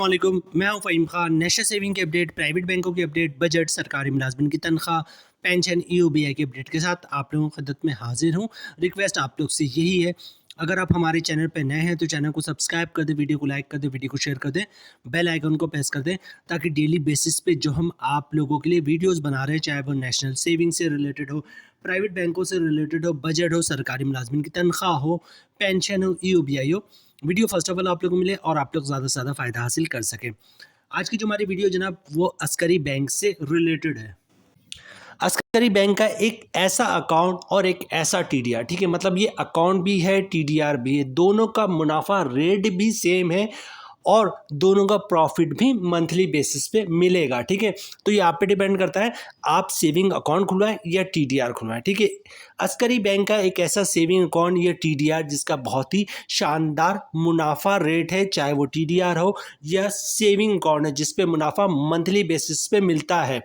वालेकुम, मैं हूं फ़हीम खान। नेशनल सेविंग की अपडेट, प्राइवेट बैंकों की अपडेट, बजट, सरकारी मुलाजमिन की तनख्वाह, पेंशन, ईओबीआई की अपडेट के साथ आप लोगों की खिदमत में हाजिर हूं। रिक्वेस्ट आप लोग से यही है, अगर आप हमारे चैनल पर नए हैं तो चैनल को सब्सक्राइब कर दें, वीडियो को लाइक कर दें, वीडियो को शेयर कर दें, बेल आइकन को प्रेस कर दें, ताकि डेली बेसिस पे जो हम आप लोगों के लिए वीडियोस बना रहे हैं, चाहे वो नेशनल सेविंग से रिलेटेड हो, प्राइवेट बैंकों से रिलेटेड हो, बजट हो, सरकारी मुलाजमिन की तनख्वाह हो, पेंशन हो, ईओबीआई हो, वीडियो फर्स्ट ऑफ ऑल आप लोगों को मिले और आप लोग ज़्यादा से ज़्यादा फ़ायदा हासिल कर सकें। आज की जो हमारी वीडियो जनाब वो अस्करी बैंक से रिलेटेड है। अस्करी बैंक का एक ऐसा अकाउंट और एक ऐसा टीडीआर, ठीक है, मतलब ये अकाउंट भी है, टीडीआर भी है, दोनों का मुनाफा रेट भी सेम है और दोनों का प्रॉफिट भी मंथली बेसिस पे मिलेगा, ठीक है। तो ये आप पे डिपेंड करता है आप सेविंग अकाउंट खुलवाएं या टीडीआर खुलवाएं, ठीक है। अस्करी बैंक का एक ऐसा सेविंग अकाउंट या टीडीआर जिसका बहुत ही शानदार मुनाफा रेट है, चाहे वो टीडीआर हो या सेविंग अकाउंट है जिस पे मुनाफा मंथली बेसिस पे मिलता है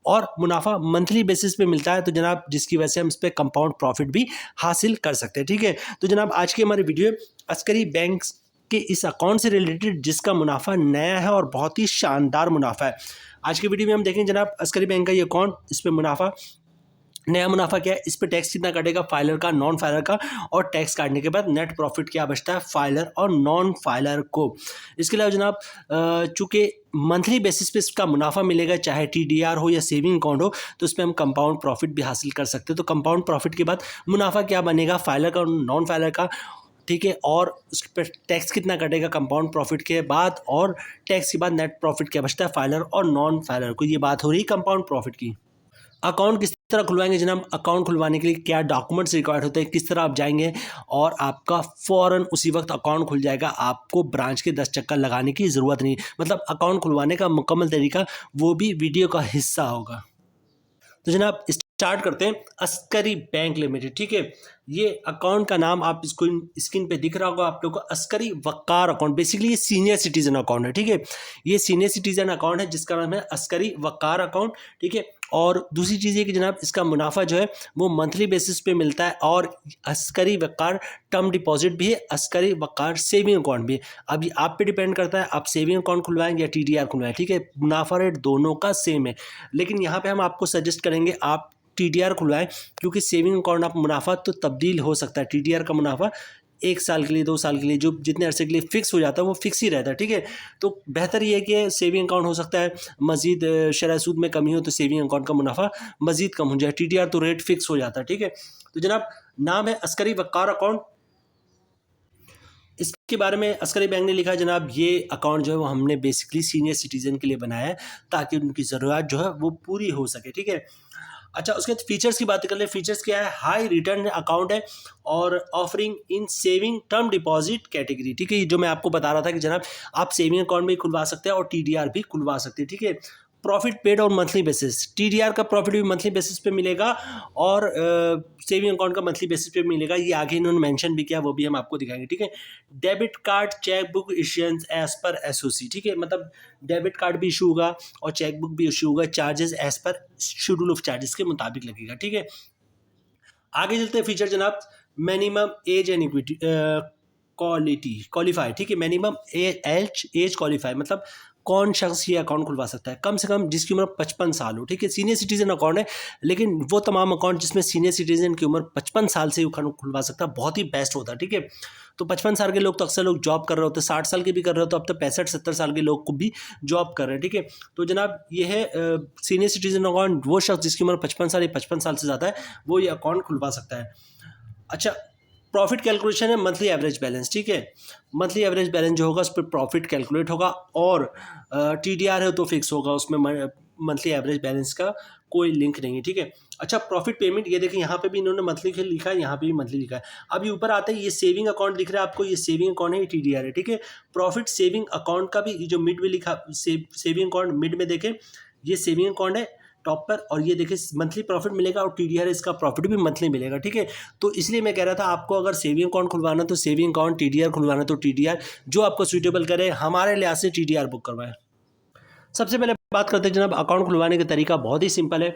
और मुनाफा मंथली बेसिस पे मिलता है, तो जनाब जिसकी वजह से हम इस पर कंपाउंड प्रॉफिट भी हासिल कर सकते हैं, ठीक है। तो जनाब आज की हमारी वीडियो अस्करी बैंक के इस अकाउंट से रिलेटेड जिसका मुनाफा नया है और बहुत ही शानदार मुनाफा है। आज की वीडियो में हम देखेंगे जनाब अस्करी बैंक का ये अकाउंट, इस पर मुनाफा, नया मुनाफा क्या है, इस पे टैक्स कितना कटेगा, फाइलर का, नॉन फाइलर का, और टैक्स काटने के बाद नेट प्रॉफिट क्या बचता है फाइलर और नॉन फाइलर को। इसके अलावा जनाब चूँकि मंथली बेसिस पे इसका मुनाफा मिलेगा, चाहे टीडीआर हो या सेविंग अकाउंट हो, तो इसमें हम कंपाउंड प्रॉफिट भी हासिल कर सकते हैं। तो कंपाउंड प्रॉफिट के बाद मुनाफा क्या बनेगा फाइलर का और नॉन फाइलर का, ठीक है, और उस पर टैक्स कितना कटेगा कंपाउंड प्रॉफिट के बाद, और टैक्स के बाद नेट प्रॉफिट क्या बचता है फाइलर और नॉन फाइलर को। ये बात हो रही कंपाउंड प्रॉफिट की। अकाउंट किस तरह खुलवाएंगे जनाब, अकाउंट खुलवाने के लिए क्या डॉक्यूमेंट्स रिक्वायर्ड होते हैं, किस तरह आप जाएंगे और आपका फ़ौरन उसी वक्त अकाउंट खुल जाएगा, आपको ब्रांच के 10 चक्कर लगाने की ज़रूरत नहीं, मतलब अकाउंट खुलवाने का मुकम्मल तरीका वो भी वीडियो का हिस्सा होगा। तो जनाब स्टार्ट करते हैं अस्करी बैंक लिमिटेड, ठीक है। ये अकाउंट का नाम आप इसको स्क्रीन पे दिख रहा होगा आप लोगों को, अस्करी वक़ार अकाउंट। बेसिकली ये सीनियर सिटीजन अकाउंट है, ठीक है। ये सीनियर सिटीजन अकाउंट है जिसका नाम है अस्करी वक़ार अकाउंट, ठीक है। और दूसरी चीज़ ये कि जनाब इसका मुनाफा जो है वो मंथली बेसिस पे मिलता है और अस्करी वक़ार टर्म डिपॉजिट भी है, अस्करी वक़ार सेविंग अकाउंट भी है। अब ये आप पे डिपेंड करता है आप सेविंग अकाउंट खुलवाएं या टीडीआर खुलवाएं, ठीक है। मुनाफा रेट दोनों का सेम है, लेकिन यहाँ पे हम आपको सजेस्ट करेंगे आप टीडीआर खुलवाएं, क्योंकि सेविंग अकाउंट आप मुनाफा तो तब्दील हो सकता है, टीडीआर का मुनाफा 1 साल के लिए 2 साल के लिए जो जितने अरसे के लिए फिक्स हो जाता है वो फिक्स ही रहता है, ठीक है। तो बेहतर ये है कि सेविंग अकाउंट हो सकता है मज़ीद शरह सूद में कमी हो तो सेविंग अकाउंट का मुनाफा मज़ीद कम हो जाए, टीडीआर तो रेट फिक्स हो जाता है, ठीक है। तो जनाब नाम है अस्करी वक़ार अकाउंट। इसके बारे में अस्करी बैंक ने लिखा है जनाब ये अकाउंट जो है वो हमने बेसिकली सीनियर सिटीज़न के लिए बनाया है ताकि उनकी ज़रूरत जो है वो पूरी हो सके, ठीक है। अच्छा, उसके बाद फीचर्स की बात कर ले। फीचर्स क्या है, हाई रिटर्न अकाउंट है और ऑफरिंग इन सेविंग टर्म डिपॉजिट कैटेगरी, ठीक है। ये जो मैं आपको बता रहा था कि जनाब आप सेविंग अकाउंट भी खुलवा सकते हैं और टीडीआर भी खुलवा सकते हैं, ठीक है। प्रॉफिट पेड और मंथली बेसिस, टीडीआर का प्रॉफिट भी मंथली बेसिस पे मिलेगा और सेविंग अकाउंट का मंथली बेसिस पे मिलेगा। ये आगे इन्होंने मेंशन भी किया, वो भी हम आपको दिखाएंगे, ठीक है। Debit card cheque book issuance as per SOC, ठीक है, मतलब डेबिट कार्ड भी इशू होगा और चेक बुक भी इशू होगा, charges as per schedule of charges के मुताबिक लगेगा, ठीक है। आगे चलते हैं फीचर जनाब, minimum age and equity qualify, ठीक है। मिनिमम एज क्वालिफाई मतलब कौन शख्स ये अकाउंट खुलवा सकता है, कम से कम जिसकी उम्र 55 साल हो, ठीक है। सीनियर सिटीजन अकाउंट है, लेकिन वो तमाम अकाउंट जिसमें सीनियर सिटीजन की उम्र 55 साल से खुलवा सकता है बहुत ही बेस्ट होता है, ठीक है। तो 55 साल के लोग तो अक्सर लोग जॉब कर रहे होते हैं, 60 साल के भी कर रहे होते, अब तो 65-70 साल के लोग को भी जॉब कर रहे हैं, ठीक है। तो जनाब ये है सीनियर सिटीजन अकाउंट, वो शख्स जिसकी उम्र 55 साल या 55 साल से ज़्यादा है वो ये अकाउंट खुलवा सकता है। अच्छा, प्रॉफिट कैलकुलेशन है मंथली एवरेज बैलेंस, ठीक है। मंथली एवरेज बैलेंस जो होगा उस पर प्रॉफिट कैलकुलेट होगा और टीडीआर है तो फिक्स होगा, उसमें मंथली एवरेज बैलेंस का कोई लिंक नहीं है, ठीक है। अच्छा, प्रॉफिट पेमेंट, ये देखिए यहाँ पे भी इन्होंने मंथली लिखा है, यहाँ पे भी मंथली लिखा है। अब ये ऊपर आता है ये सेविंग अकाउंट दिख रहा है आपको, ये सेविंग अकाउंट है, ये टीडीआर है, ठीक है। प्रॉफिट सेविंग अकाउंट का भी जो मिड में लिखा सेविंग अकाउंट मिड में देखें, ये सेविंग अकाउंट है टॉप पर, और ये देखिए मंथली प्रॉफिट मिलेगा और टीडीआर इसका प्रॉफिट भी मंथली मिलेगा, ठीक है। तो इसलिए मैं कह रहा था आपको अगर सेविंग अकाउंट खुलवाना तो सेविंग अकाउंट, टीडीआर खुलवाना तो टीडीआर, जो आपको सूटेबल करे हमारे लिहाज से टीडीआर बुक करवाएं। सबसे पहले बात करते हैं जनाब अकाउंट खुलवाने का तरीका बहुत ही सिंपल है।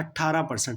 18%.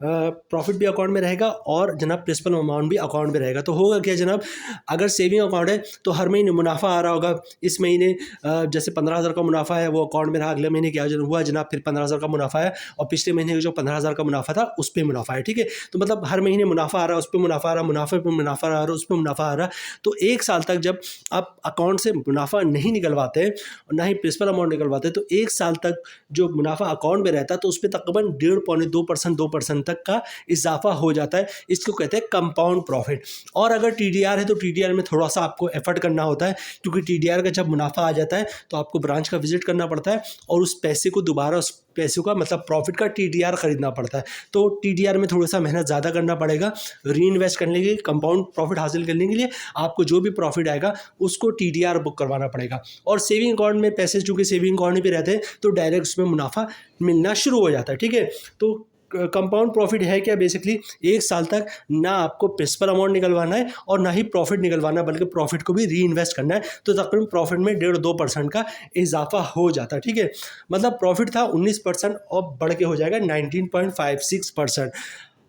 प्रॉफिट भी अकाउंट में रहेगा और जनाब प्रिंसिपल अमाउंट भी अकाउंट में रहेगा। तो होगा क्या जनाब, अगर सेविंग अकाउंट है तो हर महीने मुनाफा आ रहा होगा। इस महीने जैसे 15,000 का मुनाफा है वो अकाउंट में रहा, अगले महीने क्या हुआ जनाब, फिर 15,000 का मुनाफा है और पिछले महीने जो 15,000 का मुनाफा था उस पर मुनाफा है, ठीक है। तो मतलब हर महीने मुनाफा आ रहा है, उस पर मुनाफा आ रहा, मुनाफे पर मुनाफा आ रहा, उस पर मुनाफा आ रहा। तो एक साल तक जब आप अकाउंट से मुनाफा नहीं निकलवाते और ना ही प्रिंसिपल अमाउंट निकलवाते, तो एक साल तक जो मुनाफा अकाउंट में रहता है तो उस पर तकरीबन 1.5-2% तक का इजाफा हो जाता है। इसको कहते हैं कंपाउंड प्रॉफिट। और अगर टीडीआर है तो टीडीआर में थोड़ा सा आपको एफर्ट करना होता है, क्योंकि टीडीआर का जब मुनाफा आ जाता है तो आपको ब्रांच का विजिट करना पड़ता है और उस पैसे को दोबारा, उस पैसे का मतलब प्रॉफिट का टीडीआर खरीदना पड़ता है। तो टीडीआर में थोड़ा सा मेहनत ज़्यादा करना पड़ेगा री इन्वेस्ट करने के लिए, कंपाउंड प्रॉफिट हासिल करने के लिए आपको जो भी प्रॉफिट आएगा उसको टीडीआर बुक करवाना पड़ेगा। और सेविंग अकाउंट में पैसे चूँकि सेविंग अकाउंट में रहते हैं तो डायरेक्ट उसमें मुनाफा मिलना शुरू हो जाता है, ठीक है। तो कंपाउंड प्रॉफिट है क्या, बेसिकली एक साल तक ना आपको प्रिंसिपल अमाउंट निकलवाना है और ना ही प्रॉफिट निकलवाना है, बल्कि प्रॉफिट को भी री इन्वेस्ट करना है। तो तकरीबन प्रॉफिट में 1.5-2% का इजाफा हो जाता है, ठीक है। मतलब प्रॉफिट था 19% और बढ़ के हो जाएगा 19.56%।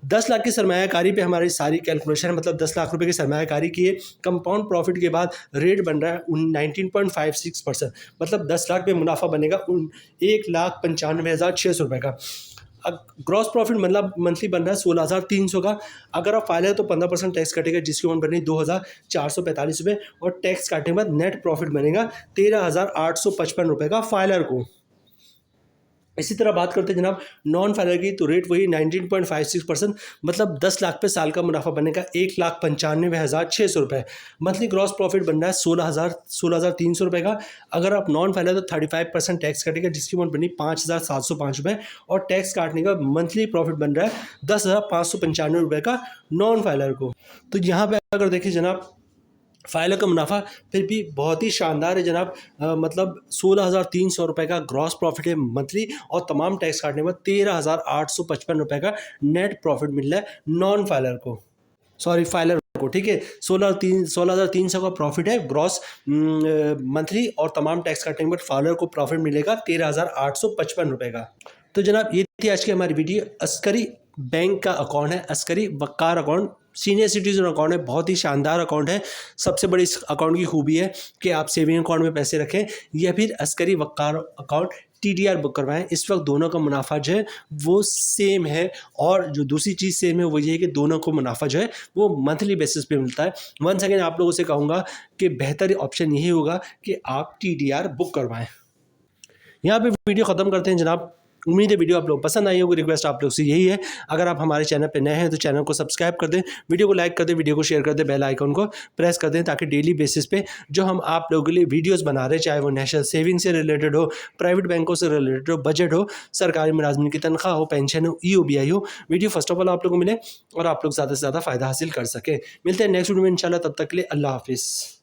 10 लाख की सरमायाकारी पे हमारी सारी कैलकुलेशन है, मतलब 10 लाख रुपए की सरमायाकारी की है। कंपाउंड प्रॉफिट के बाद रेट बन रहा है 19.56%, मतलब 10 लाख पे मुनाफा बनेगा 1,95,600 रुपये का। ग्रॉस प्रॉफिट मतलब मंथली बन रहा है 16,300 का। अगर आप फाइल है तो 15% टैक्स कटेगा, जिसकी अमाउंट बनी 2,445 रुपये और टैक्स काटने के बाद नेट प्रॉफिट बनेगा 13,855 रुपये का फाइलर को। इसी तरह बात करते हैं जनाब नॉन फाइलर की, तो रेट वही 19.56%, मतलब 10 लाख पे साल का मुनाफा बनेगा 1,95,600 रुपये। मंथली ग्रॉस प्रॉफिट बन रहा है 16,300 रुपये का। अगर आप नॉन फाइलर तो 35% टैक्स कटेगा, जिसकी अमाउंट बनी 5,705 रुपये और टैक्स काटने का मंथली प्रॉफिट बन रहा है 10,595 रुपये का नॉन फाइलर को। तो यहाँ पर अगर देखिए जनाब फाइलर का मुनाफा फिर भी बहुत ही शानदार है जनाब, मतलब 16,300 रुपये का ग्रॉस प्रॉफिट है मंथली और तमाम टैक्स काटने में 13,855 रुपये का नेट प्रॉफिट मिल रहा है नॉन फाइलर को, सॉरी फाइलर को, ठीक है। 16,300 का प्रॉफिट है ग्रॉस मंथली और तमाम टैक्स काटने के बाद फाइलर को प्रॉफिट मिलेगा 13,855 रुपये का। तो जनाब ये थी आज की हमारी वीडियो। अस्करी बैंक का अकाउंट है, अस्करी वक़ार अकाउंट, सीनियर सिटीजन अकाउंट है, बहुत ही शानदार अकाउंट है। सबसे बड़ी इस अकाउंट की खूबी है कि आप सेविंग अकाउंट में पैसे रखें या फिर अस्करी वक़ार अकाउंट टीडीआर बुक करवाएं। इस वक्त दोनों का मुनाफा जो है वो सेम है, और जो दूसरी चीज़ सेम है वो ये है कि दोनों को मुनाफा जो है वो मंथली बेसिस पे मिलता है। वंस अगेन आप लोगों से कहूँगा कि बेहतर ऑप्शन यही होगा कि आप टीडीआर बुक करवाएं। यहाँ पे वीडियो ख़त्म करते हैं जनाब। उम्मीद है वीडियो आप लोग पसंद आई होगी। रिक्वेस्ट आप लोग से यही है, अगर आप हमारे चैनल पे नए हैं तो चैनल को सब्सक्राइब कर दें, वीडियो को लाइक कर दें, वीडियो को शेयर कर दें, बेल आइकन को प्रेस कर दें, ताकि डेली बेसिस पे जो हम आप लोगों के लिए वीडियोस बना रहे हैं, चाहे वो नेशनल सेविंग से रिलेटेड हो, प्राइवेट बैंकों से रिलेटेड हो, बजट हो, सरकारी मुलाजमिन की तनख्वाह हो, पेंशन हो, EOBI हो, वीडियो फर्स्ट ऑफ ऑल आप लोगों को मिले और आप लोग ज़्यादा से ज़्यादा फ़ायदा हासिल कर सकें। मिलते हैं नेक्स्ट वीडियो में इंशाल्लाह, तब तक के लिए अल्लाह हाफिज़।